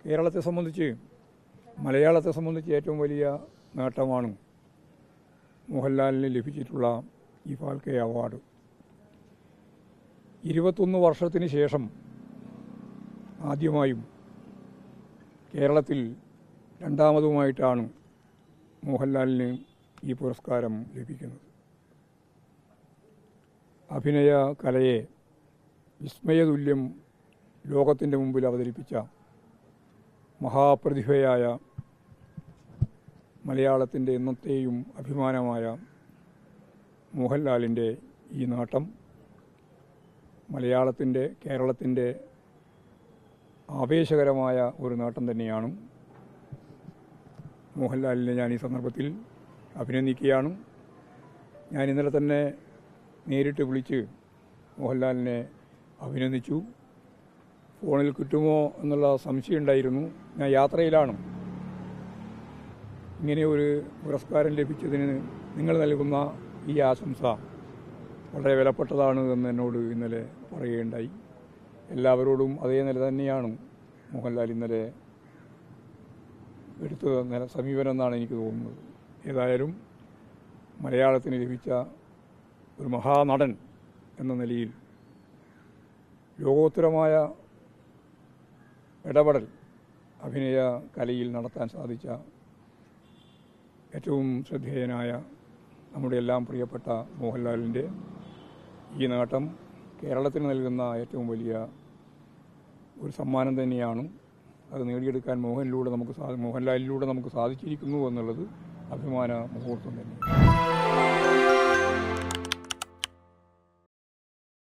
കേരളത്തെ സംബന്ധിച്ച്, മലയാളത്തെ സംബന്ധിച്ച് ഏറ്റവും വലിയ നേട്ടമാണ് മോഹൻലാലിന് ലഭിച്ചിട്ടുള്ള ഈ ഫാൽക്കെ അവാർഡ്. 21 വർഷത്തിന് ശേഷം ആദ്യമായും കേരളത്തിൽ രണ്ടാമതുമായിട്ടാണ് മോഹൻലാലിന് ഈ പുരസ്കാരം ലഭിക്കുന്നത്. അഭിനയ കലയെ വിസ്മയതുല്യം ലോകത്തിൻ്റെ മുമ്പിൽ അവതരിപ്പിച്ച മഹാപ്രതിഭയായ മലയാളത്തിൻ്റെ എന്നത്തെയും അഭിമാനമായ മോഹൻലാലിൻ്റെ ഈ നേട്ടം മലയാളത്തിൻ്റെ, കേരളത്തിൻ്റെ ആവേശകരമായ ഒരു നേട്ടം തന്നെയാണ്. മോഹൻലാലിനെ ഞാൻ ഈ സന്ദർഭത്തിൽ അഭിനന്ദിക്കുകയാണ്. ഞാൻ ഇന്നലെ തന്നെ നേരിട്ട് വിളിച്ച് മോഹൻലാലിനെ അഭിനന്ദിച്ചു. ഫോണിൽ കിട്ടുമോ എന്നുള്ള സംശയം ഉണ്ടായിരുന്നു. ഞാൻ യാത്രയിലാണ്. ഇങ്ങനെ ഒരു പുരസ്കാരം ലഭിച്ചതിന് നിങ്ങൾ നൽകുന്ന ഈ ആശംസ വളരെ വിലപ്പെട്ടതാണ് എന്ന് എന്നോട് ഇന്നലെ പറയുകയുണ്ടായി. എല്ലാവരോടും അതേ നില തന്നെയാണ് മോഹൻലാൽ ഇന്നലെ എടുത്ത സമീപനം എന്നാണ് എനിക്ക് തോന്നുന്നത്. ഏതായാലും മലയാളത്തിന് ലഭിച്ച ഒരു മഹാനടൻ എന്ന നിലയിൽ ലോകോത്തരമായ ഇടപെടൽ അഭിനയ കലയിൽ നടത്താൻ സാധിച്ച ഏറ്റവും ശ്രദ്ധേയനായ നമ്മുടെ എല്ലാം പ്രിയപ്പെട്ട മോഹൻലാലിൻ്റെ ഈ നേട്ടം കേരളത്തിന് നൽകുന്ന ഏറ്റവും വലിയ ഒരു സമ്മാനം തന്നെയാണ്. അത് നേടിയെടുക്കാൻ മോഹൻലാലിലൂടെ നമുക്ക് സാധിച്ചിരിക്കുന്നു എന്നുള്ളത് അഭിമാന മുഹൂർത്തം തന്നെയാണ്.